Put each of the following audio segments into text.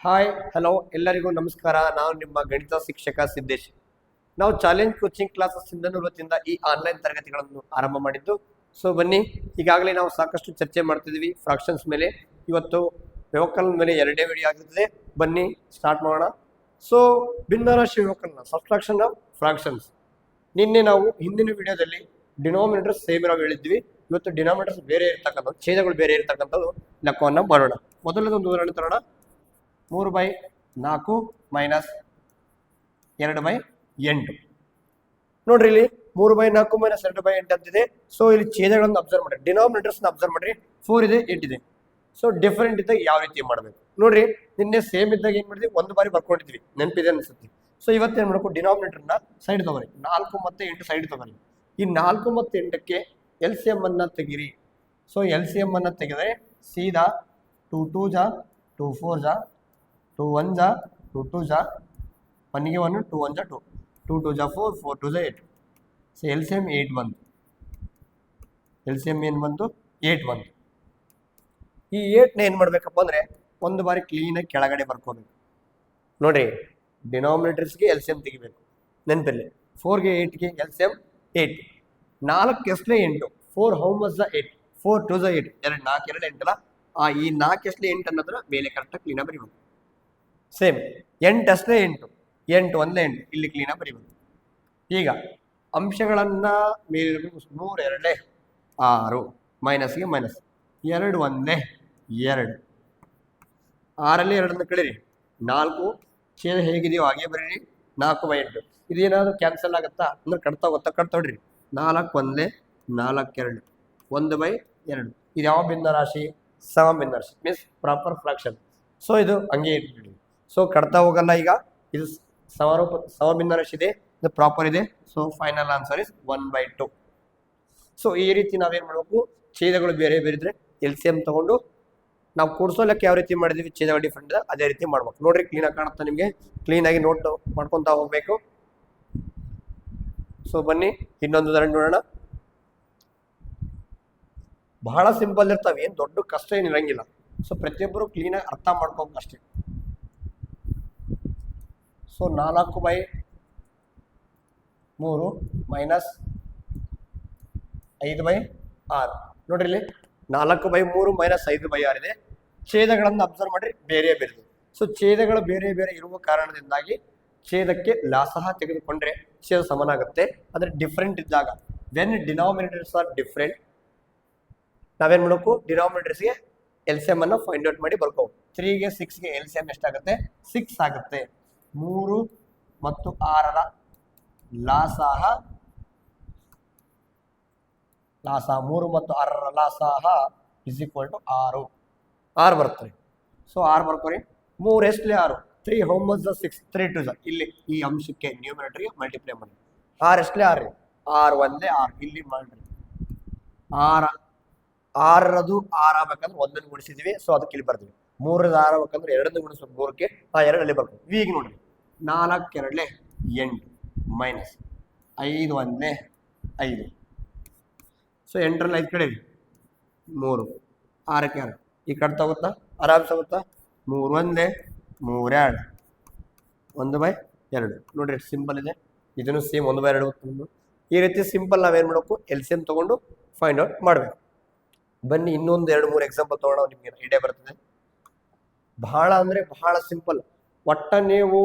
Hi hello ಎಲ್ಲರಿಗೂ ನಮಸ್ಕಾರ. ನಾನು ನಿಮ್ಮ ಗಣಿತ ಶಿಕ್ಷಕ ಸಿದ್ದೇಶ್. ನಾವು ಚಾಲೆಂಜ್ ಕೋಚಿಂಗ್ ಕ್ಲಾಸಸ್ ವತಿಯಿಂದ ಈ ಆನ್ಲೈನ್ ತರಗತಿಗಳನ್ನು ಆರಂಭ ಮಾಡಿದ್ದು. ಸೊ ಬನ್ನಿ, ಈಗಾಗಲೇ ನಾವು ಸಾಕಷ್ಟು ಚರ್ಚೆ ಮಾಡ್ತಿದ್ವಿ ಫ್ರಾಕ್ಷನ್ಸ್ ಮೇಲೆ. ಇವತ್ತು ವ್ಯವಕಲನ ಮೇಲೆ ಎರಡೇ ವಿಡಿಯೋ ಆಗಿರ್ತದೆ. ಬನ್ನಿ ಸ್ಟಾರ್ಟ್ ಮಾಡೋಣ. ಸೊ ಭಿನ್ನರಾಶಿ ವ್ಯವಕಲನ, ಸಬ್ಟ್ರಾಕ್ಷನ್ ಆಫ್ ಫ್ರಾಕ್ಷನ್ಸ್. ನಿನ್ನೆ ನಾವು ಹಿಂದಿನ ವಿಡಿಯೋದಲ್ಲಿ ಡಿನಾಮಿನೇಟರ್ಸ್ ಸೇಮ್ ನಾವು ಹೇಳಿದ್ವಿ. ಇವತ್ತು ಡಿನಾಮಿನೇಟರ್ಸ್ ಬೇರೆ ಇರ್ತಕ್ಕಂಥದ್ದು, ಛೇದಗಳು ಬೇರೆ ಇರ್ತಕ್ಕಂಥದ್ದು ಲೆಕ್ಕವನ್ನು ಮಾಡೋಣ. ಮೊದಲದೊಂದು ಉದಾಹರಣೆ ತರೋಣ. 3/4 ಮೈನಸ್ 2/8. ನೋಡ್ರಿ, ಇಲ್ಲಿ 3/4 ಮೈನಸ್ 2/8 ಅಂತಿದೆ. ಸೊ ಇಲ್ಲಿ ಛೇದಗಳನ್ನು ಅಬ್ಸರ್ವ್ ಮಾಡ್ರಿ, ಡಿನಾಮಿನೇಟರ್ಸ್ ಅಬ್ಸರ್ವ್ ಮಾಡ್ರಿ. 4 ಇದೆ, 8 ಇದೆ. ಸೊ ಡಿಫರೆಂಟ್ ಇದ್ದಾಗ ಯಾವ ರೀತಿ ಮಾಡಬೇಕು ನೋಡ್ರಿ. ನಿನ್ನೆ ಸೇಮ್ ಇದ್ದಾಗ ಏನ್ ಮಾಡಿದ್ವಿ, ಒಂದು ಬಾರಿ ಬರ್ಕೊಂಡಿದ್ವಿ, ನೆನಪಿದೆ ಅನ್ಸುತ್ತೆ. ಸೊ ಇವತ್ತೇನ್ ಮಾಡಬೇಕು, ಡಿನಾಮಿನೇಟರ್ನ ಸೈಡ್ ತಗೋರಿ. 4 ಮತ್ತು 8 ಸೈಡ್ ತಗೋರಿ. ಈ 4 ಮತ್ತು 8ಕ್ಕೆ LCM ಅನ್ನ ತೆಗಿರಿ. ಸೊ LCM ಅನ್ನ ತೆಗೆದ್ರೆ ಸೀದಾ 2 2 ಜಾ 2 4 ಜಾ 2 1 ಜಾ 2 2 ಜಾ 1 ಗೆ 1 2 1 ಜಾ 2 2 2 ಜಾ 4 4 2 ಜಾ 8. ಸೊ LCM 8 ಬಂತು. LCM ಏನು ಬಂತು, 8 ಬಂತು. ಈ 8ನ ಏನು ಮಾಡಬೇಕಪ್ಪ ಅಂದರೆ ಒಂದು ಬಾರಿ ಕ್ಲೀನಾಗಿ ಕೆಳಗಡೆ ಬರ್ಕೋಬೇಕು. ನೋಡ್ರಿ, ಡಿನಾಮಿನೇಟರ್ಸ್ಗೆ LCM ತೆಗಿಬೇಕು. ನೆನಪಿರಲಿ, 4ಗೆ 8ಗೆ LCM 8. 4 ಎಷ್ಟೇ 8. 4 ಹೌ ಮಚ್ ದ 8. 4 2 ದ 8. 2 4 2 8 ಅಲ್ಲ. ಈ 4 ಎಷ್ಟೇ 8 ಅನ್ನೋದನ್ನ ಮೇಲೆ ಕರೆಕ್ಟಾಗಿ ಕ್ಲೀನಾಗಿ ಬರಿಬೇಕು. ಸೇಮ್ 8 ಅಷ್ಟೇ 8. 8 ಒಂದೇ 8 ಇಲ್ಲಿ ಕ್ಲೀನಾಗಿ ಬರಿಬೇಕು. ಈಗ ಅಂಶಗಳನ್ನ ಮೇಲೆ 3 2 6 ಮೈನಸ್ಗೆ ಮೈನಸ್ 2 1 2. 6ರಲ್ಲಿ 2 ಕಳೀರಿ. 4 ಛೇದ ಹೇಗಿದೆಯೋ ಹಾಗೆ ಬರೀರಿ. 4/8. ಇದೇನಾದ್ರು ಕ್ಯಾನ್ಸಲ್ ಆಗುತ್ತಾ ಅಂದ್ರೆ ಕಟ್ತಾ ಹೋಗುತ್ತಾ, ಕಟ್ತೊಡ್ರಿ. 4 1 4 2 1/2. ಇದು ಯಾವ ಭಿನ್ನ ರಾಶಿ, ಸಮ ಭಿನ್ನ ರಾಶಿ, ಮೀನ್ಸ್ ಪ್ರಾಪರ್ ಫ್ರಾಕ್ಷನ್. ಸೊ ಇದು ಹಂಗೆ ಇಟ್ಬಿಡಿ. ಸೊ ಕಟ್ತಾ ಹೋಗಲ್ಲ. ಈಗ ಇದು ಸಮ ಭಿನ್ನ ರಾಶಿ ಇದೆ, ಇದು ಪ್ರಾಪರ್ ಇದೆ. So final answer is 1/2. So ಈ ರೀತಿ ನಾವೇನ್ ಮಾಡಬೇಕು, ಛೇದಗಳು ಬೇರೆ ಬೇರೆ ಇದ್ರೆ LCM ತಗೊಂಡು ನಾವು ಕೂಡಿಸೋ ಲೆಕ್ಕ ಯಾವ ರೀತಿ ಮಾಡಿದೀವಿ, ಛೇದಗಳು ಡಿಫ್ರೆಂಟ್ ಇದೆ ಅದೇ ರೀತಿ ಮಾಡ್ಬೇಕು. ನೋಡ್ರಿ, ಕ್ಲೀನಾಗಿ ಕಾಣುತ್ತಾ ನಿಮಗೆ, ಕ್ಲೀನಾಗಿ ನೋಟ್ ಮಾಡ್ಕೊಂತ ಹೋಗ್ಬೇಕು. ಸೊ ಬನ್ನಿ ಇನ್ನೊಂದು ಉದಾಹರಣೆ ನೋಡೋಣ. ಬಹಳ ಸಿಂಪಲ್ ಇರ್ತಾವೆ, ಏನು ದೊಡ್ಡ ಕಷ್ಟ ಏನು ಇರಂಗಿಲ್ಲ. ಸೊ ಪ್ರತಿಯೊಬ್ಬರು ಕ್ಲೀನಾಗಿ ಅರ್ಥ ಮಾಡ್ಕೋಬೇಕು ಅಷ್ಟೇ. So 4/3 minus 5/6. ನೋಡ್ರಿ, ಇಲ್ಲಿ 4/3 ಮೈನಸ್ 5/6 ಇದೆ. ಛೇದಗಳನ್ನು ಅಬ್ಸರ್ವ್ ಮಾಡ್ರಿ, ಬೇರೆ ಬೇರೆ. ಸೊ ಛೇದಗಳು ಬೇರೆ ಬೇರೆ ಇರುವ ಕಾರಣದಿಂದಾಗಿ ಛೇದಕ್ಕೆ ಲಾಸಹ ತೆಗೆದುಕೊಂಡ್ರೆ ಛೇದ ಸಮನಾಗುತ್ತೆ. ಅಂದ್ರೆ ಡಿಫ್ರೆಂಟ್ ಇದ್ದಾಗ, ವೆನ್ ಡಿನಾಮಿನೇಟರ್ಸ್ ಆರ್ ಡಿಫ್ರೆಂಟ್, ನಾವೇನ್ ಮಾಡಬೇಕು, ಡಿನಾಮಿನೇಟರ್ಸ್ಗೆ LCM ಅನ್ನ ಫೈಂಡ್ ಔಟ್ ಮಾಡಿ ಬರ್ಕೋ. 3ಗೆ 6ಗೆ LCM ಎಷ್ಟಾಗುತ್ತೆ, 6 ಆಗುತ್ತೆ. 3 ಮತ್ತು 6ರ ಲಾಸಹ 3 ಮತ್ತು 6ರ ಲಾಸಹ ಇಸ್ ಈಕ್ವಲ್ ಟು 6. 6 ಬರ್ತದೆ. ಸೊ 6 ಬರ್ಕೋರಿ. 3 ಎಷ್ಟಲೇ 6. 3 how much the 6. 3 2 ಜ ಇಲ್ಲಿ ಈ ಅಂಶಕ್ಕೆ ನ್ಯೂಮರೇಟರ್ಗೆ ಮಲ್ಟಿಪ್ಲೈ ಮಾಡಿ. 6 ಎಷ್ಟಲೇ 6 ರೀ. 6 1 6 ಇಲ್ಲಿ ಮಾಡ್ರಿ. 6ರದು 6 ಆಗ್ಬೇಕಂದ್ರೆ 1 ಗುಣಿಸಿದ್ವಿ. ಸೊ ಅದಕ್ಕೆ ಇಲ್ಲಿ ಬರ್ತೀವಿ. 3ರದ 6 ಆಗ್ಬೇಕಂದ್ರೆ 2 ಗುಣಿಸ್ಬೇಕು 3ಕ್ಕೆ. 2 ಅಲ್ಲಿ ಬರ್ತೀವಿ. ಈಗ ನೋಡ್ರಿ, 4 2 8 ಮೈನಸ್ 5 1 5. ಸೊ 8ರಲ್ಲಿ 5 ಕಡೆ 3, 6ಕ್ಕೆ 6 ಈ ಕಟ್ತಾ ಹೋಗುತ್ತಾ, ಆರಾಮ್ಸ ಹೋಗುತ್ತಾ. 3 1 3 2 1/2. ನೋಡ್ರಿ, ಸಿಂಪಲ್ ಇದೆ. ಇದನ್ನು ಸೇಮ್ 1/2 ಹೋಗ್ತದೆ. ಈ ರೀತಿ ಸಿಂಪಲ್ ನಾವೇನು ಮಾಡಬೇಕು, LCM ತಗೊಂಡು ಫೈಂಡ್ ಔಟ್ ಮಾಡಬೇಕು. ಬನ್ನಿ ಇನ್ನೊಂದು 2-3 ಎಕ್ಸಾಂಪಲ್ ತಗೊಳ್ಳೋಣ, ನಿಮ್ಗೆ ಐಡಿಯಾ ಬರ್ತದೆ. ಬಹಳ ಅಂದ್ರೆ ಬಹಳ ಸಿಂಪಲ್. ಒಟ್ಟ ನೀವು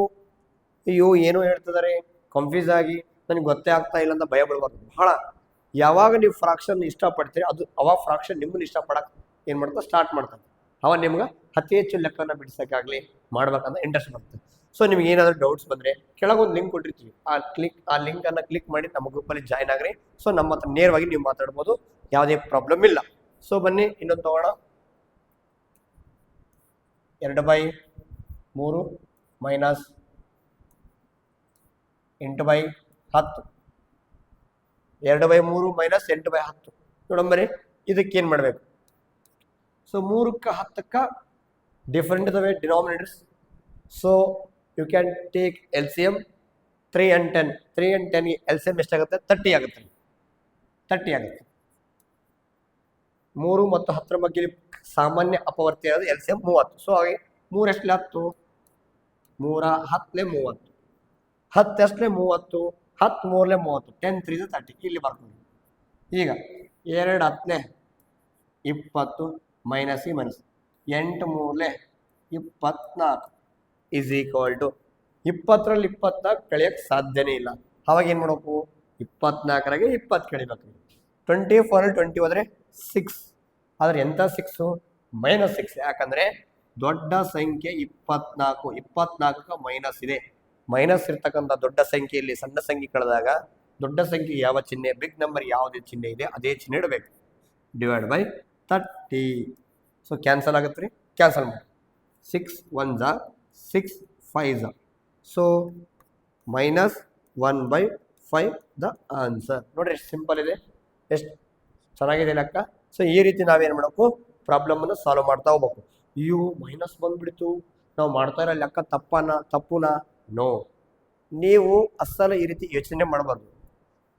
ಅಯ್ಯೋ ಏನೋ ಹೇಳ್ತಿದ್ದಾರೆ ಕನ್ಫ್ಯೂಸ್ ಆಗಿ ನನಗೆ ಗೊತ್ತೇ ಆಗ್ತಾ ಇಲ್ಲ ಅಂತ ಭಯ ಬೀಳಬಾರ್ದು. ಬಹಳ ಯಾವಾಗ ನೀವು ಫ್ರಾಕ್ಷನ್ ಇಷ್ಟಪಡ್ತೀರಿ, ಅದು ಅವಾಗ ಫ್ರಾಕ್ಷನ್ ನಿಮ್ಮನ್ನು ಇಷ್ಟಪಡಕ್ಕೆ ಏನು ಮಾಡ್ತಾ ಸ್ಟಾರ್ಟ್ ಮಾಡ್ತಾರೆ. ಅವಾಗ ನಿಮ್ಗೆ ಅತಿ ಹೆಚ್ಚು ಲೆಕ್ಕನ ಬಿಡಿಸೋಕ್ಕಾಗಲಿ ಮಾಡ್ಬೇಕಂತ ಇಂಟ್ರೆಸ್ಟ್ ಬರ್ತದೆ. ಸೊ ನಿಮ್ಗೆ ಏನಾದರೂ ಡೌಟ್ಸ್ ಬಂದರೆ ಕೆಳಗೊಂದು ಲಿಂಕ್ ಕೊಟ್ಟಿರ್ತೀವಿ, ಆ ಲಿಂಕನ್ನು ಕ್ಲಿಕ್ ಮಾಡಿ ನಮ್ಮ ಗ್ರೂಪಲ್ಲಿ ಜಾಯ್ನ್ ಆಗ್ರಿ. ಸೊ ನಮ್ಮ ಹತ್ರ ನೇರವಾಗಿ ನೀವು ಮಾತಾಡ್ಬೋದು, ಯಾವುದೇ ಪ್ರಾಬ್ಲಮ್ ಇಲ್ಲ. ಸೊ ಬನ್ನಿ ಇನ್ನೊಂದು ತಗೋಣ. 2/3 ಮೈನಸ್ 8/10. 2/3 ಮೈನಸ್ 8/10 ನೋಡಂಬರಿ. ಇದಕ್ಕೇನು ಮಾಡಬೇಕು, ಸೊ 3ಕ್ಕೆ 10ಕ್ಕೆ ಡಿಫರೆಂಟ್ ಇದಾವೆ denominators. So you can take LCM 3 and 10. 3 and 10ಗೆ LCM ಎಷ್ಟಾಗುತ್ತೆ, 30 ಆಗುತ್ತೆ. 30 ಆಗುತ್ತೆ. 3 ಮತ್ತು 10ರ ಬಗ್ಗೆ ಸಾಮಾನ್ಯ ಅಪವರ್ತಿ ಆದ LCM 30. ಸೊ ಹಾಗೆ 3 ಎಷ್ಟು 10 ಮೂರ 10 30, 10 ಎಷ್ಟಲೆ 30, 10 3 30, 10 3 30 ಇಲ್ಲಿ ಬರ್ಕೊಂಡು. ಈಗ 2 10 20 ಮೈನಸ್ 8 3 24 ಇಸ್ ಈಕ್ವಲ್ ಟು 20ರಲ್ಲಿ 24 ಕಳಿಯಕ್ಕೆ ಸಾಧ್ಯನೇ ಇಲ್ಲ. ಅವಾಗ ಏನು ಮಾಡಬೇಕು, 24ರಾಗೆ 20 ಕಳಿಬೇಕು. 24 20 ಹೋದರೆ 6, ಆದರೆ ಎಂಥ 6? -6. ಯಾಕಂದರೆ ದೊಡ್ಡ ಸಂಖ್ಯೆ 24, 24ಕ್ಕೆ ಮೈನಸ್ ಇದೆ. ಮೈನಸ್ ಇರ್ತಕ್ಕಂಥ ದೊಡ್ಡ ಸಂಖ್ಯೆಯಲ್ಲಿ ಸಣ್ಣ ಸಂಖ್ಯೆ ಕಳೆದಾಗ ದೊಡ್ಡ ಸಂಖ್ಯೆ ಯಾವ ಚಿಹ್ನೆ, ಬಿಗ್ ನಂಬರ್ ಯಾವುದೇ ಚಿಹ್ನೆ ಇದೆ ಅದೇ ಚಿಹ್ನೆ ಇಡಬೇಕು. Divide by 30. ಸೊ ಕ್ಯಾನ್ಸಲ್ ಆಗುತ್ತೆ ರೀ, ಕ್ಯಾನ್ಸಲ್ ಮಾಡಿ. 6 1 6 5. So -1/5 the answer. ನೋಡ್ರಿ ಎಷ್ಟು ಸಿಂಪಲ್ ಇದೆ, ಎಷ್ಟು ಚೆನ್ನಾಗಿದೆ ಲೆಕ್ಕ. ಸೊ ಈ ರೀತಿ ನಾವೇನು ಮಾಡಬೇಕು, ಪ್ರಾಬ್ಲಮನ್ನು ಸಾಲ್ವ್ ಮಾಡ್ತಾ ಹೋಗ್ಬೇಕು. ಇವು ಮೈನಸ್ ಬಂದ್ಬಿಡ್ತು, ನಾವು ಮಾಡ್ತಾ ಇರೋ ಲೆಕ್ಕ ತಪ್ಪುನಾ? ನೋ. ನೀವು ಅಸಲ ಈ ರೀತಿ ಯೋಚನೆ ಮಾಡಬಾರ್ದು.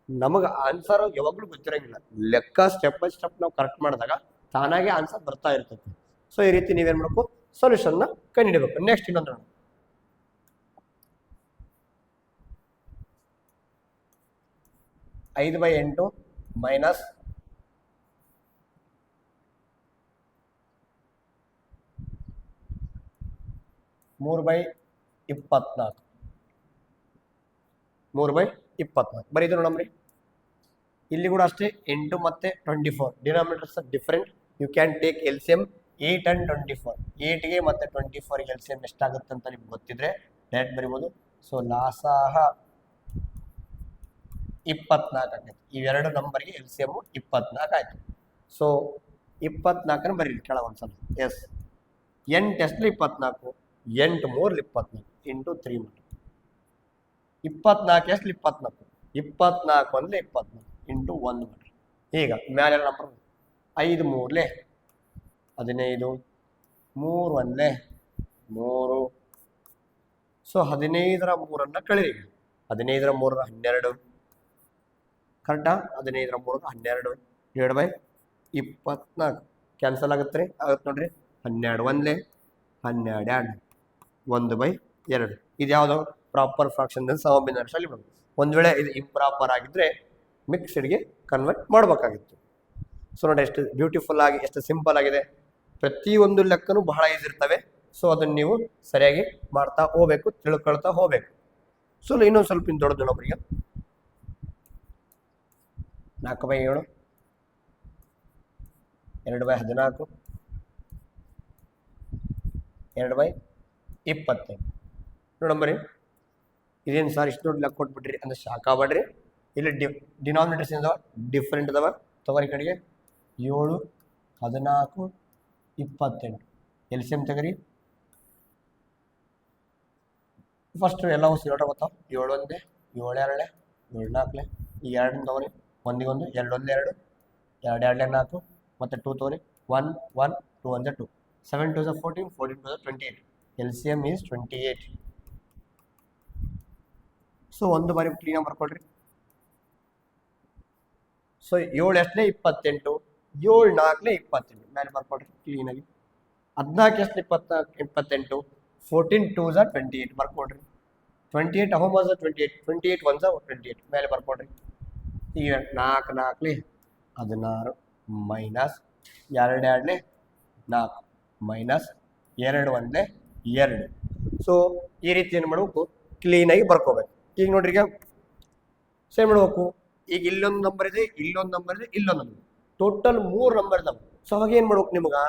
ನಮಗೆ ಆನ್ಸರ್ ಯಾವಾಗಲೂ ಗೊತ್ತಿರೋಂಗಿಲ್ಲ. ಲೆಕ್ಕ ಸ್ಟೆಪ್ ಬೈ ಸ್ಟೆಪ್ ನಾವು ಕರೆಕ್ಟ್ ಮಾಡಿದಾಗ ತಾನಾಗೆ ಆನ್ಸರ್ ಬರ್ತಾ ಇರ್ತೈತೆ. ಸೊ ಈ ರೀತಿ ನೀವೇನು ಮಾಡಬೇಕು, ಸೊಲ್ಯೂಷನ್ನ ಕಂಡುಹಿಡಬೇಕು. ನೆಕ್ಸ್ಟ್ ಇನ್ನೊಂದು 5/8 ಮೈನಸ್ 3/24. 3/24 ಬರೀದ್ರು ನೋಡಮ್ರಿ. ಇಲ್ಲಿ ಕೂಡ ಅಷ್ಟೇ, 8 ಮತ್ತು 24 denominators different. You can take LCM 8 and 24. 8ಗೆ ಮತ್ತು 24ಗೆ LCM ಎಷ್ಟಾಗುತ್ತೆ ಅಂತ ನಿಮ್ಗೆ ಗೊತ್ತಿದ್ರೆ ಡೈರೆಕ್ಟ್ ಬರಿಬೋದು. ಸೊ ಲಾಸಾಹ 24 ಆಗೈತೆ. ಇವೆರಡು ನಂಬರ್ಗೆ LCM 24 ಆಯಿತು. ಸೊ 24 ಬರೀರಿ ಕೆಳ ಒಂದ್ಸಲ. ಎಸ್ 8 ಎಷ್ಟಲಿ 24, 8 3 24 ಇಂಟು 3 ಮಾಡಿ. 24 ಎಷ್ಟಲಿ 24, 24 ಒಂದಲೇ 24 ಇಂಟು 1 ಮಾಡಿ. ಈಗ ಮೇಲೆ ನಂಬರ್ 5 3 15, 3 1 3. ಸೊ 15ರ 3 ಕಳೀರಿ. 15ರ 3 12 ಕರೆಕ್ಟಾ? 15ರ 3 12 ಡಿವೈಡ್ ಬೈ 24 ಕ್ಯಾನ್ಸಲ್ ಆಗುತ್ತೆ ರೀ, ಆಗುತ್ತೆ ನೋಡ್ರಿ. 12 1 12 1/2. ಇದು ಯಾವುದು ಪ್ರಾಪರ್ ಫ್ರಾಕ್ಷನ್ ಸಮಭಿನ್ನರಾಶಿಯಲ್ಲಿ ಬರುತ್ತೆ. ಒಂದು ವೇಳೆ ಇದು ಇಂಪ್ರಾಪರ್ ಆಗಿದ್ರೆ ಮಿಕ್ಸ್ಡ್ಗೆ ಕನ್ವರ್ಟ್ ಮಾಡಬೇಕಾಗಿತ್ತು. ಸೊ ನೋಡಿ ಎಷ್ಟು ಬ್ಯೂಟಿಫುಲ್ ಆಗಿ, ಎಷ್ಟು ಸಿಂಪಲ್ ಆಗಿದೆ. ಪ್ರತಿಯೊಂದು ಲೆಕ್ಕನೂ ಬಹಳ ಈಸಿ ಇರ್ತವೆ. ಸೊ ಅದನ್ನು ನೀವು ಸರಿಯಾಗಿ ಮಾಡ್ತಾ ಹೋಗ್ಬೇಕು, ತಿಳ್ಕೊಳ್ತಾ ಹೋಗ್ಬೇಕು. ಸೊ ಇನ್ನೊಂದು ಸ್ವಲ್ಪ ದೊಡ್ಡದು ಒಬ್ಬರಿಗೆ 4/7, 2/14, 2/25 ನೋಡಂಬರಿ. ಇದೇನು ಸರ್ ಇಷ್ಟು ದೊಡ್ಡ ಲೆಕ್ಕ ಕೊಟ್ಬಿಟ್ರಿ ಅಂದ್ರೆ ಶಾಕ್ ಆಗ್ಬೇಡ್ರಿ. ಇಲ್ಲಿ ಡಿನಾಮಿನೇಟರ್ಸ್ ಏನಿದಾವ ಡಿಫ್ರೆಂಟ್ ಅದಾವ. ತಗೋರಿ ಕಡೆಗೆ 7 14 28 LCM ತೆಗರಿ. ಫಸ್ಟ್ ಎಲ್ಲ ಸಿಗೋಟ ಗೊತ್ತಾವ. 7 1 7 2 7 4 ಈ 2 ತಗೋರಿ. 1 1 2 1 2 2 2 4 ಮತ್ತು 2 ತಗೋರಿ. 1 1 2 1 2 7 2 14 14 2 28 LCM ಈಸ್ 28. ಸೊ ಒಂದು ಬಾರಿ ಕ್ಲೀನಾಗಿ ಬರ್ಕೊಡ್ರಿ. ಸೊ 7 ಎಷ್ಟಲೇ 28, 7 4 28 ಮೇಲೆ ಬರ್ಕೊಡ್ರಿ ಕ್ಲೀನಾಗಿ. 14 ಎಷ್ಟಲೇ 28, 14 2 28 ಬರ್ಕೊಡ್ರಿ. 28 ಅಹೋಮ್ 28, 28 1 28 ಮೇಲೆ ಬರ್ಕೊಡ್ರಿ. ಈಗ 4 4 16 ಮೈನಸ್ 2 2 4 ಮೈನಸ್ 2 1 2. ಸೊ ಈ ರೀತಿ ಏನು ಮಾಡಬೇಕು, ಕ್ಲೀನಾಗಿ ಬರ್ಕೋಬೇಕು. ಈಗ ನೋಡ್ರಿ, ಈಗ ಸೇಮ್ ಮಾಡಬೇಕು. ಈಗ ಇಲ್ಲೊಂದು ನಂಬರ್ ಇದೆ, ಇಲ್ಲೊಂದು ನಂಬರ್ ಇದೆ, ಇಲ್ಲೊಂದು ನಂಬರ್, ಟೋಟಲ್ 3 ನಂಬರ್ ಇದಾವೆ. ಸೊ ಅವಾಗ ಏನು ಮಾಡ್ಬೇಕು ನಿಮ್ಗೆ,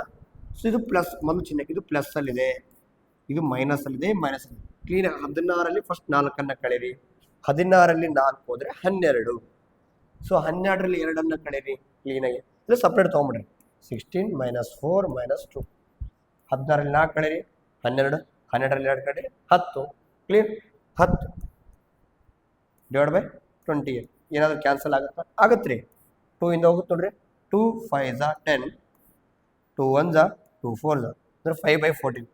ಸೊ ಇದು ಪ್ಲಸ್ ಒಂದು ಚಿಹ್ನೆ, ಇದು ಪ್ಲಸ್ ಅಲ್ಲಿದೆ, ಇದು ಮೈನಸ್ ಅಲ್ಲಿದೆ, ಮೈನಸ್ ಅಲ್ಲಿದೆ. ಕ್ಲೀನಾಗಿ 16ರಲ್ಲಿ ಫಸ್ಟ್ 4 ಕಳೀರಿ. 16ರಲ್ಲಿ 4 ಹೋದರೆ 12. ಸೊ 12ರಲ್ಲಿ 2 ಕಳೀರಿ ಕ್ಲೀನಾಗಿ. ಇಲ್ಲ ಸಪ್ರೇಟ್ ತೊಗೊಂಬಿಡ್ರಿ. 16 -4 -2. 16ರಲ್ಲಿ 4 ಕಳೀರಿ 12, 12ರಲ್ಲಿ 2 ಕಳೀರಿ 10. ಕ್ಲಿಯರ್? 10 ಡಿವೈಡ್ ಬೈ 28 ಏನಾದರೂ ಕ್ಯಾನ್ಸಲ್ ಆಗುತ್ತಾ? ಆಗುತ್ತೆ ರೀ. 2 ಇಂದ ಹೋಗುತ್ತೆ ನೋಡ್ರಿ. 2 5 10, 2 1 2 4 ಅಂದರೆ 5/14.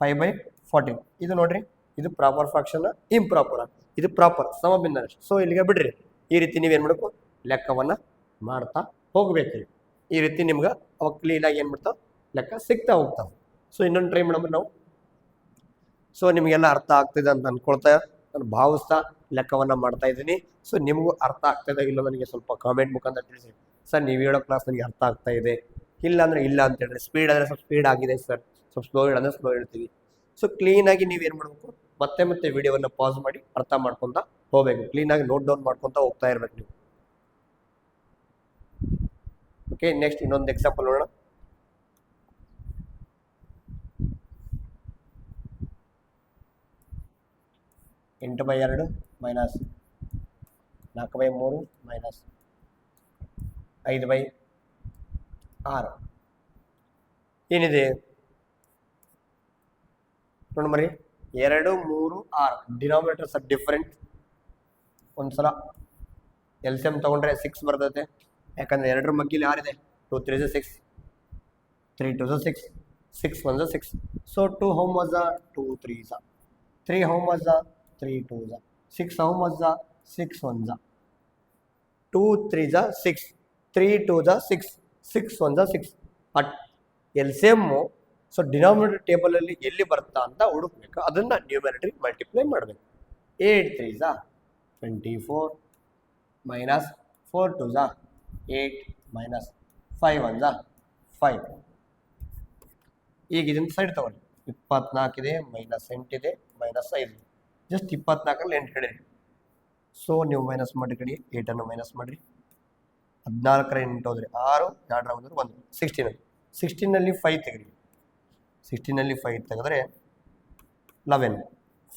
5/14 ಇದು ನೋಡ್ರಿ, ಇದು ಪ್ರಾಪರ್ ಫ್ರಾಕ್ಷನ್, ಇಂಪ್ರಾಪರ್. ಇದು ಪ್ರಾಪರ್ ಸಮಭಿನ್ನರಾಶಿ. ಸೊ ಇಲ್ಲಿಗೆ ಬಿಡ್ರಿ. ಈ ರೀತಿ ನೀವೇನು ಮಾಡಬೇಕು, ಲೆಕ್ಕವನ್ನು ಮಾಡ್ತಾ ಹೋಗ್ಬೇಕ್ರಿ. ಈ ರೀತಿ ನಿಮ್ಗೆ ಅವಾಗ ಕ್ಲೀನಾಗಿ ಏನು ಮಾಡ್ತಾವೆ ಲೆಕ್ಕ ಸಿಗ್ತಾ ಹೋಗ್ತಾವೆ. ಸೊ ಇನ್ನೊಂದು ಟ್ರೈ ಮಾಡಮ್ಮ ನಾವು. ಸೊ ನಿಮಗೆಲ್ಲ ಅರ್ಥ ಆಗ್ತಿದೆ ಅಂತ ಅನ್ಕೊಳ್ತಾ ನಾನು ಭಾವಿಸ್ತಾ ಲೆಕ್ಕವನ್ನು ಮಾಡ್ತಾ ಇದ್ದೀನಿ. ಸೊ ನಿಮಗೂ ಅರ್ಥ ಆಗ್ತದೆ ಇಲ್ಲ ನನಗೆ ಸ್ವಲ್ಪ ಕಾಮೆಂಟ್ ಮುಖಾಂತರ ತಿಳಿಸಿ. ಸರ್ ನೀವು ಹೇಳೋ ಕ್ಲಾಸ್ ನನಗೆ ಅರ್ಥ ಆಗ್ತಾ ಇದೆ, ಇಲ್ಲ ಅಂದರೆ ಇಲ್ಲ ಅಂತ ಹೇಳಿದ್ರೆ, ಸ್ಪೀಡ್ ಆದರೆ ಸ್ವಲ್ಪ ಸ್ಪೀಡ್ ಆಗಿದೆ ಸರ್, ಸ್ವಲ್ಪ ಸ್ಲೋ ಹೇಳಂದ್ರೆ ಸ್ಲೋ ಹೇಳ್ತೀವಿ. ಸೊ ಕ್ಲೀನಾಗಿ ನೀವೇನು ಮಾಡಬೇಕು, ಮತ್ತೆ ಮತ್ತೆ ವಿಡಿಯೋವನ್ನು ಪಾಸ್ ಮಾಡಿ ಅರ್ಥ ಮಾಡ್ಕೊತಾ ಹೋಗ್ಬೇಕು. ಕ್ಲೀನಾಗಿ ನೋಟ್ ಡೌನ್ ಮಾಡ್ಕೊತಾ ಹೋಗ್ತಾ ಇರ್ಬೇಕು ನೀವು. ಓಕೆ, ನೆಕ್ಸ್ಟ್ ಇನ್ನೊಂದು ಎಕ್ಸಾಂಪಲ್ ನೋಡೋಣ. ಎಂಟು ಬೈ 2 ಮೈನಸ್ 4/3 ಮೈನಸ್ 5/6 ಏನಿದೆ ನೋಡಿ ಮರಿ, 2, 3, 6 ಡಿನಾಮಿನೇಟರ್ಸ್ ಆರ್ ಡಿಫರೆಂಟ್. ಒಂದ್ಸಲ LCM ತಗೊಂಡ್ರೆ 6 ಬರ್ತೈತೆ, ಯಾಕಂದ್ರೆ 2ರ ಮಗ್ಗಿಲಿ 6 ಇದೆ. 2 3 6, 3 2 6, 6 1 6. So 2 how much are 2 3s, 3 how much are 3 2s, 6 how much are 6 1s, 2 3s 6, 3 2s 6, 6 1s 6. But LCM so denominator table ಅಲ್ಲಿ ಎಲ್ಲಿ ಬರುತ್ತಾ ಅಂತ ಹುಡುಕ್ಬೇಕು, ಅದನ್ನ ನ್ಯೂಮರೇಟರ್ ಮಲ್ಟಿಪ್ಲೈ ಮಾಡಬೇಕು. 8 3s 24 minus 4 2s 8 minus 5 1s 5. ಈಗ ಇದನ್ನ ಸೈಡ್ ತಗೊಳ್ಳಿ. 24 ಇದೆ, ಮೈನಸ್ 8 ಇದೆ, ಮೈನಸ್ 5. ಜಸ್ಟ್ 24ರಲ್ಲಿ 8 ಕಡೆ. ಸೊ ನೀವು ಮೈನಸ್ ಮಾಡಿ ಕಡೆ 8 ಮೈನಸ್ ಮಾಡಿರಿ. 14ರ 8 ಹೋದ್ರೆ 6, 2ರ 1 1. 16 16ನಲ್ಲಿ 5 ತೆಗೆರಿ. 16ನಲ್ಲಿ 5 ತೆಗೆದ್ರೆ 11.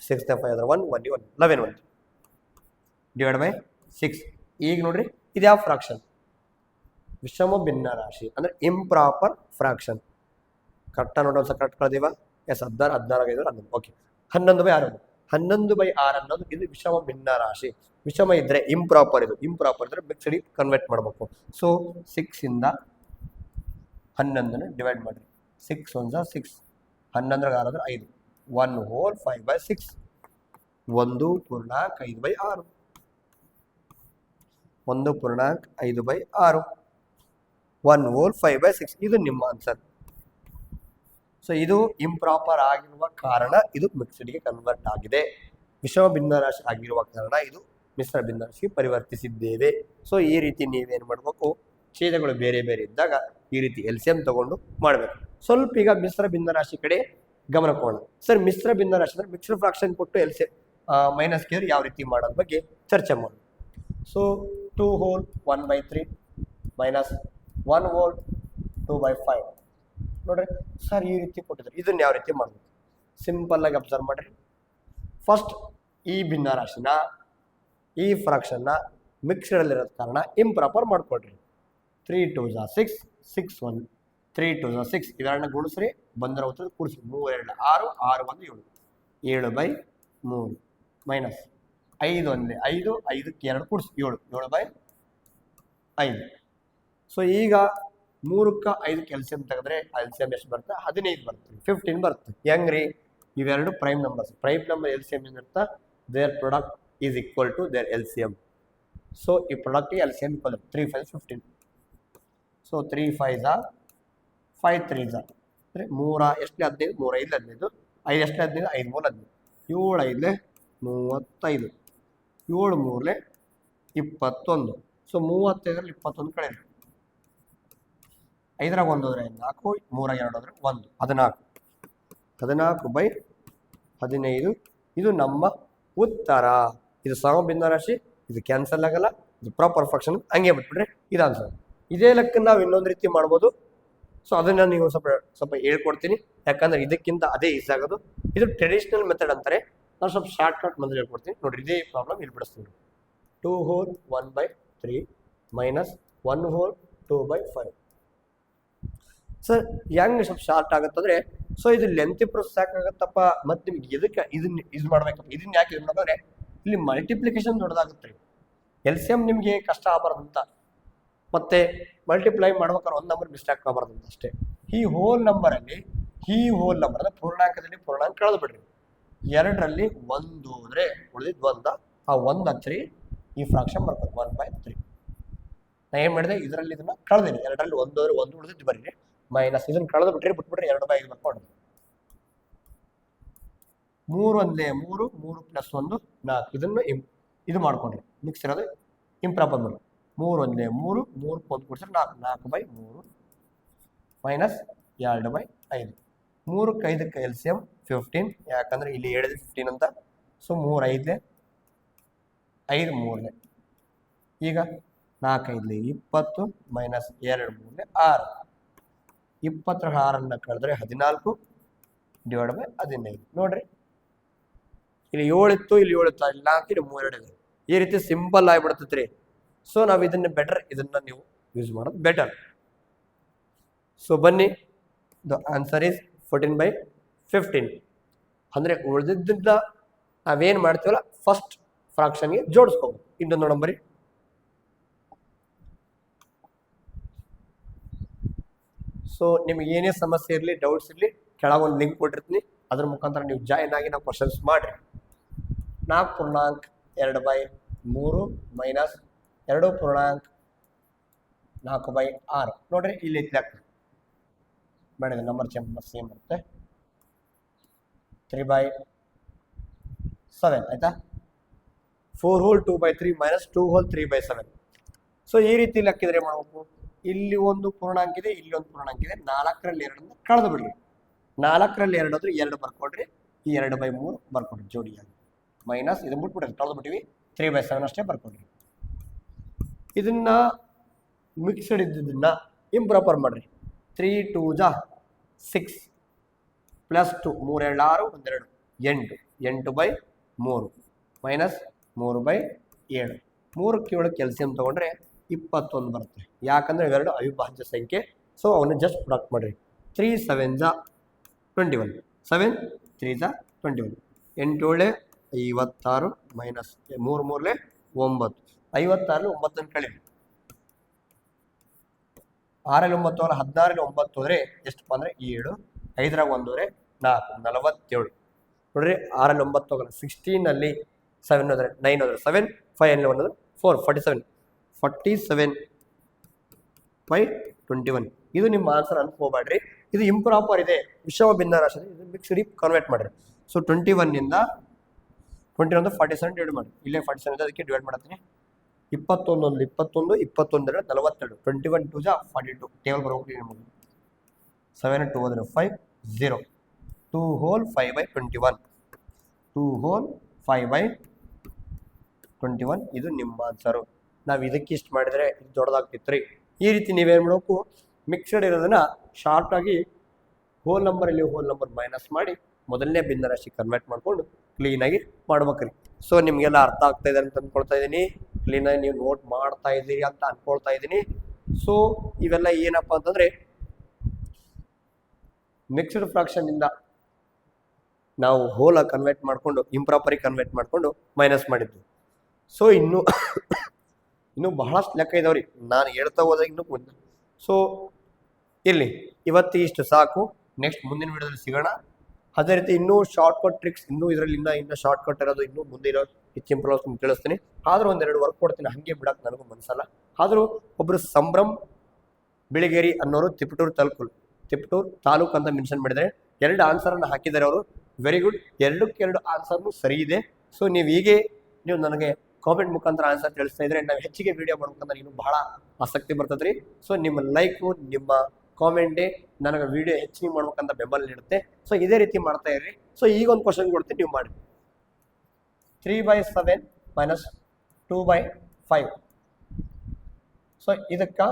6 5 ಆದ್ರೆ 1 1 1 11 1 ಡಿವೈಡ್ ಬೈ 6. ಈಗ ನೋಡ್ರಿ, ಇದು ಯಾವ ಫ್ರಾಕ್ಷನ್? ವಿಷಮ ಭಿನ್ನ ರಾಶಿ ಅಂದ್ರೆ ಇಂಪ್ರಾಪರ್ ಫ್ರಾಕ್ಷನ್. ಕರೆಕ್ಟಾಗಿ ನೋಡಿ, ಒಂದ್ಸಲ ಕರೆಕ್ಟ್ ಕಳ್ದೀವ. ಎಸ್ 16 16 5 11. ಓಕೆ, 11/6 11/6 ಅನ್ನೋದು ಇದು ವಿಷಮ ಭಿನ್ನ ರಾಶಿ. ವಿಷಮ ಇದ್ರೆ ಇಂಪ್ರಾಪರ್, ಇದು ಇಂಪ್ರಾಪರ್ ಇದ್ರೆ ಮಿಕ್ಸ್ಡ್ ಕನ್ವರ್ಟ್ ಮಾಡಬೇಕು. ಸೊ 6 ಇಂದ 11 ಡಿವೈಡ್ ಮಾಡಿರಿ. 6 1s 6, 11ರ 6 ಅಂದ್ರೆ 5, 1 whole 5/6, 1.5/6, 1.5/6, 1 whole 5/6. ಇದು ನಿಮ್ಮ ಆನ್ಸರ್. ಸೊ ಇದು ಇಂಪ್ರಾಪರ್ ಆಗಿರುವ ಕಾರಣ ಇದು ಮಿಕ್ಸ್ಡ್ಗೆ ಕನ್ವರ್ಟ್ ಆಗಿದೆ. ವಿಷಮ ಭಿನ್ನರಾಶಿ ಆಗಿರುವ ಕಾರಣ ಇದು ಮಿಶ್ರ ಭಿನ್ನರಾಶಿಗೆ ಪರಿವರ್ತಿಸಿದ್ದೇವೆ. ಸೊ ಈ ರೀತಿ ನೀವೇನು ಮಾಡಬೇಕು, ಛೇದಗಳು ಬೇರೆ ಬೇರೆ ಇದ್ದಾಗ ಈ ರೀತಿ LCM ತಗೊಂಡು ಮಾಡಬೇಕು. ಸ್ವಲ್ಪ ಈಗ ಮಿಶ್ರ ಭಿನ್ನರಾಶಿ ಕಡೆ ಗಮನ ಕೊಡೋಣ. ಸರ್ ಮಿಶ್ರ ಭಿನ್ನರಾಶಿ ಅಂದ್ರೆ ಮಿಕ್ಸ್ಡ್ ಫ್ರಾಕ್ಷನ್ ಕೊಟ್ಟು LCM ಮೈನಸ್ ಕೇರ್ ಯಾವ ರೀತಿ ಮಾಡೋದ್ರ ಬಗ್ಗೆ ಚರ್ಚೆ ಮಾಡೋಣ. So 2 whole 1/3 minus 1 whole 2/5. ನೋಡ್ರಿ ಸರ್, ಈ ರೀತಿ ಕೊಟ್ಟಿದ್ದಾರೆ. ಇದನ್ನ ಯಾವ ರೀತಿ ಮಾಡಬೇಕು? ಸಿಂಪಲ್ ಆಗಿ ಅಬ್ಸರ್ವ್ ಮಾಡ್ರಿ. ಫಸ್ಟ್ ಈ ಭಿನ್ನರಾಶಿನ, ಈ ಫ್ರಾಕ್ಷನ್ನ ಮಿಕ್ಸ್ಡಲ್ಲಿರೋದ ಕಾರಣ ಇಂಪ್ರಾಪರ್ ಮಾಡ್ಕೊಡ್ರಿ. 3 2s 6, 6 1, 3 2s 6. ಇವೆರಡನ್ನ ಗುಣಿಸ್ರಿ, ಬಂದರ ಉತ್ತರ ಕೂಡಿಸಿ. 3 2 6, 6 1 7, 7/3 ಮೈನಸ್ 5 1 5, 5ಕ್ಕೆ 2 ಕೂಡಿಸಿ 7, 7/5. ಸೊ ಈಗ 3ಕ್ಕೆ 5ಕ್ಕೆ LCM ತೆಗೆದ್ರೆ LCM ಎಷ್ಟು ಬರುತ್ತೆ? 15 ಬರುತ್ತೆ, 15 ಬರುತ್ತೆ. ಹೆಂಗ್ರಿ? ಇವೆರಡು prime numbers. Prime number LCM ಏನಿರುತ್ತೆ, their product is equal to their LCM. So ಈ ಪ್ರಾಡಕ್ಟ್ಗೆ LCM equal 3 5 15. So 3 5s 5 3s ಅಂದರೆ 3 ಎಷ್ಟು 15, 3 5 15, 5 ಎಷ್ಟು 15, 5 3 15, 7 5 35, 7 3 21. ಸೊ 35ರಲ್ಲಿ 21 ಕಳೆಯಿರಿ. 5ರಾಗ 1 ಹೋದ್ರೆ 4, 3ರಾಗ 2 ಹೋದ್ರೆ 1, 14. 14/15 ಇದು ನಮ್ಮ ಉತ್ತರ. ಇದು ಸಮಭಿನ್ನ ರಾಶಿ, ಇದು ಕ್ಯಾನ್ಸಲ್ ಆಗಲ್ಲ, ಇದು ಪ್ರಾಪರ್ ಫ್ರಾಕ್ಷನ್. ಹಂಗೆ ಬಿಟ್ಬಿಟ್ರೆ ಇದು ಆನ್ಸರ್. ಇದೇ ಲೆಕ್ಕ ನಾವು ಇನ್ನೊಂದು ರೀತಿ ಮಾಡ್ಬೋದು. ಸೊ ಅದನ್ನ ನೀವು ಸ್ವಲ್ಪ ಹೇಳ್ಕೊಡ್ತೀನಿ, ಯಾಕಂದ್ರೆ ಇದಕ್ಕಿಂತ ಅದೇ ಈಸಿ ಆಗೋದು. ಇದು ಟ್ರೆಡಿಷನಲ್ ಮೆಥಡ್ ಅಂತಾರೆ. ನಾನು ಸ್ವಲ್ಪ ಶಾರ್ಟ್ ಕಟ್ ಮೊದಲು ಹೇಳ್ಕೊಡ್ತೀನಿ ನೋಡ್ರಿ. ಇದೇ ಪ್ರಾಬ್ಲಮ್ ಇಲ್ಲಿ ಬಿಡಿಸ್ತೀನಿ. 2 whole 1/3 ಮೈನಸ್ 1 whole 2/5. ಸರ್ ಹೆಂಗೆ ಸ್ವಲ್ಪ ಶಾರ್ಟ್ ಆಗುತ್ತಂದ್ರೆ, ಸೊ ಇದು ಲೆಂತಿ ಪ್ರೋಸೆಸ್ ಸಾಕಾಗತ್ತಪ್ಪ. ಮತ್ತೆ ನಿಮ್ಗೆ ಎದಕ್ಕೆ ಇದನ್ನ ಯೂಸ್ ಮಾಡ್ಬೇಕಪ್ಪ, ಇದನ್ನ ಯಾಕೆ ಯೂಸ್ ಮಾಡೋದ್ರೆ ಇಲ್ಲಿ ಮಲ್ಟಿಪ್ಲಿಕೇಶನ್ ದೊಡ್ಡದಾಗುತ್ತೆ. LCM ನಿಮಗೆ ಕಷ್ಟ ಆಗಬಾರ್ದು ಅಂತ, ಮತ್ತೆ ಮಲ್ಟಿಪ್ಲೈ ಮಾಡ್ಬೇಕಾದ್ರೆ ಒಂದು ನಂಬರ್ ಮಿಸ್ಟೇಕ್ ಆಗಬಾರ್ದು ಅಂತ ಅಷ್ಟೇ. ಈ ಹೋಲ್ ನಂಬರಲ್ಲಿ ಅಂದ್ರೆ ಪೂರ್ಣಾಂಕದಲ್ಲಿ ಪೂರ್ಣಾಂಕ ಕಳೆದು ಬಿಡ್ರಿ. 2ರಲ್ಲಿ 1 ಹೋದ್ರೆ ಉಳಿದಿದ್ದು 1, ಆ 1 ಹಚ್ಚಿರಿ, ಈ ಫ್ರಾಕ್ಷನ್ ಬರ್ತದೆ 1/3. ನಾ ಏನು ಮಾಡಿದೆ, ಇದರಲ್ಲಿ ಇದನ್ನ ಕಳೆದಿನಿ. 2ರಲ್ಲಿ 1 ಹೋದ್ರೆ 1 ಉಳಿದಿದ್ದು ಬರೀರಿ, ಮೈನಸ್ ಇದನ್ನ ಕಳೆದು ಬಿಟ್ರಿ, ಬಿಟ್ಬಿಟ್ರೆ 2/5 ಬರ್ಕೊಂಡು 3 ಒಂದೇ 3, 3 ಪ್ಲಸ್ 1 4. ಇದನ್ನು ಇದು ಮಾಡ್ಕೊಂಡ್ರಿ ಮಿಕ್ಸ್ ಇರೋದು ಇಂಪ್ರಾಪರ್ ಮಾಡಿ. 3 ಒಂದೇ 3, 3 ಒಂದು ಕೊಡ್ಸಿದ್ರೆ 4, 4/3 ಮೈನಸ್ 2/5. 3ಕ್ಕೆ 5ಕ್ಕೆ LCM 15, ಯಾಕಂದ್ರೆ ಇಲ್ಲಿ ಹೇಳಿದ್ರೆ 15 ಅಂತ. ಸೊ 3 5 5 3. ಈಗ 4 5 20 ಮೈನಸ್ 2 3 6. 20 6 ಕಳೆದ್ರೆ 14 /15. ನೋಡ್ರಿ ಇಲ್ಲಿ 7 ಇತ್ತು, ಇಲ್ಲಿ 7 ಇತ್ತು, ಇಲ್ಲಿ 4 ಇಲ್ಲಿ 3 2. ಈ ರೀತಿ ಸಿಂಪಲ್ ಆಗಿಬಿಡ್ತೈತ್ರಿ. ಸೊ ನಾವು ಇದನ್ನ ನೀವು ಯೂಸ್ ಮಾಡೋದು ಬೆಟರ್. ಸೊ ಬನ್ನಿ, ದ ಆನ್ಸರ್ ಈಸ್ 14/15. ಅಂದ್ರೆ ಉಳಿದಿದ್ದ ನಾವೇನ್ ಮಾಡ್ತೀವಲ್ಲ ಫಸ್ಟ್ ಫ್ರಾಕ್ಷನ್ಗೆ ಜೋಡಿಸ್ಕೋಬೇಕು. ಇನ್ನೊಂದು ನೋಡಂಬರಿ. ಸೊ ನಿಮ್ಗೆ ಏನೇ ಸಮಸ್ಯೆ ಇರಲಿ, ಡೌಟ್ಸ್ ಇರಲಿ, ಕೆಳಗೊಂದು ಲಿಂಕ್ ಕೊಟ್ಟಿರ್ತೀನಿ, ಅದ್ರ ಮುಖಾಂತರ ನೀವು ಜಾಯಿನ್ ಆಗಿ ನಾವು ಕ್ವಶನ್ಸ್ ಮಾಡ್ರಿ. 4.2/3 ಮೈನಸ್ 2.4/6. ನೋಡ್ರಿ ಇಲ್ಲಿ ಲೆಕ್ಕ ಮಾಡಿದೆ, ನಂಬರ್ ಸೇಮ್ ಬರುತ್ತೆ. 3/7 ಆಯ್ತಾ. 4 ಹೋಲ್ 2/3 ಮೈನಸ್ 2 ಹೋಲ್ 3/7. ಸೊ ಈ ರೀತಿ ಲೆಕ್ಕಿದ್ರೆ ಮಾಡಬೇಕು. ಇಲ್ಲಿ ಒಂದು ಪೂರ್ಣಾಂಕ ಇದೆ, ಇಲ್ಲಿ ಒಂದು ಪೂರ್ಣಾಂಕ ಇದೆ. 4ರಲ್ಲಿ 2 ಕಳೆದು ಬಿಡ್ರಿ. 4ರಲ್ಲಿ 2 ಅಂದ್ರೆ 2 ಬರ್ಕೊಡ್ರಿ, ಈ 2/3 ಬರ್ಕೊಡ್ರಿ ಜೋಡಿಯಾಗಿ. ಮೈನಸ್ ಇದನ್ನ ಬಿಟ್ಬಿಡ್ರಿ, ಕಳೆದು ಬಿಟ್ಟಿವಿ. 3/7 ಅಷ್ಟೇ ಬರ್ಕೊಡ್ರಿ. ಇದನ್ನ ಮಿಕ್ಸ್ಡ್ ಇದ್ದದನ್ನ ಇಂಪ್ರಾಪರ್ ಮಾಡ್ರಿ. 3 2 6 ಪ್ಲಸ್ 2 3 2 6 1 2 8 8/3 ಮೈನಸ್ 3/7. 3ಕ್ಕೆ 7ಕ್ಕೆ LCM ತಗೊಂಡ್ರೆ 21 ಬರುತ್ತೆ. ಯಾಕಂದ್ರೆ ಇವೆರಡು ಅವಿಭಾಜ್ಯ ಸಂಖ್ಯೆ. ಸೊ ಅವನ್ನ ಜಸ್ಟ್ ಪ್ರೊಡಕ್ಟ್ ಮಾಡ್ರಿ. 3 7 21, 7 3 21, 8 7 56 ಮೈನಸ್ 3 3 9. 56 9 ಕಳಿ 6 9 16 9 ಹೋದ್ರೆ ಎಷ್ಟಪ್ಪ ಅಂದ್ರೆ 7. 5 1 4 47. ನೋಡ್ರಿ 6 9 ಹೋಗಲ್ಲ. 16 ಅಲ್ಲಿ 7 ಹೋದ್ರೆ 9 ಹೋದ್ರೆ 7, 5 ಅಲ್ಲಿ 1 4 47/21. ಇದು ನಿಮ್ಮ ಆನ್ಸರ್ ಅನ್ಕೋಬೇಡ್ರಿ. ಇದು ಇಂಪ್ರಾಪರ್ ಇದೆ, ವಿಷಮ ಭಿನ್ನರಾಶಿ. ಇದು ಮಿಕ್ಸ್ಡ್ ಕನ್ವರ್ಟ್ ಮಾಡ್ರಿ. ಸೊ 21 ಇಂದ 21 47 ಡಿವೈಡ್ ಮಾಡಿ. ಇಲ್ಲೇ 47 ಇದೆ, ಅದಕ್ಕೆ ಡಿವೈಡ್ ಮಾಡ್ತೀನಿ. 21 1 21 21 42. 21 2 42. ಟೇಬಲ್ ಬರೋಕೆ ನಿಮಗೆ 7 2 ಹೋದ್ರೆ 5 0. 2 ಹೋಲ್ 5/21. 2 ಹೋಲ್ 5/21. ಇದು ನಿಮ್ಮ ಆನ್ಸರು. ನಾವು ಇದಕ್ಕೆ ಇಷ್ಟು ಮಾಡಿದ್ರೆ ಇದು ದೊಡ್ಡದಾಗ್ತಿತ್ತು ರೀ. ಈ ರೀತಿ ನೀವೇನು ಮಾಡಬೇಕು, ಮಿಕ್ಸ್ಡ್ ಇರೋದನ್ನ ಶಾರ್ಟ್ ಆಗಿ ಹೋಲ್ ನಂಬರಲ್ಲಿ ಹೋಲ್ ನಂಬರ್ ಮೈನಸ್ ಮಾಡಿ ಮೊದಲನೇ ಭಿನ್ನರಾಶಿ ಕನ್ವರ್ಟ್ ಮಾಡ್ಕೊಂಡು ಕ್ಲೀನಾಗಿ ಮಾಡ್ಬೇಕ್ರಿ. ಸೊ ನಿಮಗೆಲ್ಲ ಅರ್ಥ ಆಗ್ತಾ ಇದೆ ಅಂತ ಅಂದ್ಕೊಳ್ತಾ ಇದ್ದೀನಿ. ಕ್ಲೀನಾಗಿ ನೀವು ನೋಟ್ ಮಾಡ್ತಾ ಇದ್ದೀರಿ ಅಂತ ಅನ್ಕೊಳ್ತಾ ಇದ್ದೀನಿ. ಸೊ ಇವೆಲ್ಲ ಏನಪ್ಪ ಅಂತಂದ್ರೆ ಮಿಕ್ಸ್ಡ್ ಫ್ರಾಕ್ಷನ್ ಇಂದ ನಾವು ಹೋಲ್ ಕನ್ವರ್ಟ್ ಮಾಡ್ಕೊಂಡು ಇಂಪ್ರಾಪರಿಗೆ ಕನ್ವರ್ಟ್ ಮಾಡ್ಕೊಂಡು ಮೈನಸ್ ಮಾಡಿದ್ವಿ. ಸೊ ಇನ್ನೂ ಬಹಳಷ್ಟು ಲೆಕ್ಕ ಇದಾವ್ರಿ, ನಾನು ಹೇಳ್ತಾ ಹೋದಾಗ ಇನ್ನೂ ಮುಂದೆ. ಸೊ ಇರಲಿ, ಇವತ್ತು ಇಷ್ಟು ಸಾಕು. ನೆಕ್ಸ್ಟ್ ಮುಂದಿನ ವಿಡಿಯೋದಲ್ಲಿ ಸಿಗೋಣ. ಅದೇ ರೀತಿ ಇನ್ನೂ ಶಾರ್ಟ್ಕಟ್ ಟ್ರಿಕ್ಸ್, ಇದರಲ್ಲಿ ಇನ್ನೂ ಶಾರ್ಟ್ಕಟ್ ಇರೋದು, ಇನ್ನೂ ಮುಂದೆ ಇರೋ ಹೆಚ್ಚಿನ ಪ್ರಾಬ್ಲಮ್ಸ್ ತಿಳಿಸ್ತೀನಿ. ಆದರೂ ಒಂದೆರಡು ವರ್ಕ್ ಕೊಡ್ತೀನಿ, ಹಾಗೆ ಬಿಡಕ್ಕೆ ನನಗೂ ಮನಸ್ಸಲ್ಲ. ಆದರೂ ಒಬ್ಬರು ಸಂಭ್ರಮ್ ಬಿಳಿಗೇರಿ ಅನ್ನೋರು ತಿಪಟೂರು ತಾಲೂಕು ಅಂತ ಮೆನ್ಷನ್ ಮಾಡಿದರೆ 2 ಆನ್ಸರನ್ನು ಹಾಕಿದ್ದಾರೆ ಅವರು. Very good. 2ಕ್ಕೆ 2 ಆನ್ಸರ್ನು ಸರಿ ಇದೆ. ಸೊ ನೀವು ನನಗೆ ಕಾಮೆಂಟ್ ಮುಖಾಂತರ ಆನ್ಸರ್ ತಿಳಿಸ್ತಾ ಇದ್ರೆ ನಾವು ಹೆಚ್ಚಿಗೆ ವಿಡಿಯೋ ಮಾಡ್ಬೇಕಂದ್ರೆ ಇನ್ನೂ ಬಹಳ ಆಸಕ್ತಿ ಬರ್ತದ್ರಿ. ಸೊ ನಿಮ್ಮ ಲೈಕು, ನಿಮ್ಮ ಕಾಮೆಂಟೇ ನನಗೆ ವಿಡಿಯೋ ಹೆಚ್ಚಿಗೆ ಮಾಡ್ಬೇಕಂತ ಬೆಂಬಲ ನೀಡುತ್ತೆ. ಸೊ ಇದೇ ರೀತಿ ಮಾಡ್ತಾ ಇರ್ರಿ. ಸೊ ಈಗ ಒಂದು ಕ್ವಶನ್ ಕೊಡ್ತೀನಿ, ನೀವು ಮಾಡಿ. 3/7 ಮೈನಸ್ 2/5. ಸೊ ಇದಕ್ಕೆ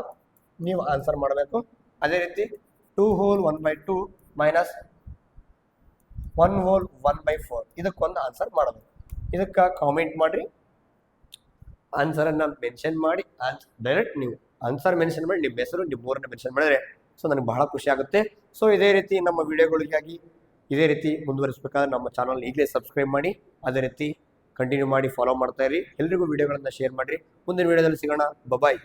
ನೀವು ಆನ್ಸರ್ ಮಾಡಬೇಕು. ಅದೇ ರೀತಿ 2 ಹೋಲ್ 1/2 ಮೈನಸ್ 1 ಹೋಲ್ 1/4. ಇದಕ್ಕೊಂದು ಆನ್ಸರ್ ಮಾಡಬೇಕು. ಇದಕ್ಕೆ ಕಾಮೆಂಟ್ ಮಾಡಿರಿ, ಆನ್ಸರನ್ನು ಮೆನ್ಷನ್ ಮಾಡಿ. ಡೈರೆಕ್ಟ್ ನೀವು ಆನ್ಸರ್ ಮೆನ್ಷನ್ ಮಾಡಿ, ನಿಮ್ಮ ಹೆಸರು, ನಿಮ್ಮ ಊರನ್ನು ಮೆನ್ಷನ್ ಮಾಡಿದ್ರೆ ಸೊ ನನಗೆ ಬಹಳ ಖುಷಿ ಆಗುತ್ತೆ. ಸೊ ಇದೇ ರೀತಿ ನಮ್ಮ ವಿಡಿಯೋಗಳಿಗಾಗಿ ಇದೇ ರೀತಿ ಮುಂದುವರಿಸಬೇಕಾದ್ರೆ ನಮ್ಮ ಚಾನಲ್ ಈಗಲೇ ಸಬ್ಸ್ಕ್ರೈಬ್ ಮಾಡಿ, ಅದೇ ರೀತಿ ಕಂಟಿನ್ಯೂ ಮಾಡಿ ಫಾಲೋ ಮಾಡ್ತಾ ಇರಿ. ಎಲ್ರಿಗೂ ವಿಡಿಯೋಗಳನ್ನು ಶೇರ್ ಮಾಡಿರಿ. ಮುಂದಿನ ವಿಡಿಯೋದಲ್ಲಿ ಸಿಗೋಣ. ಬಾಯ್.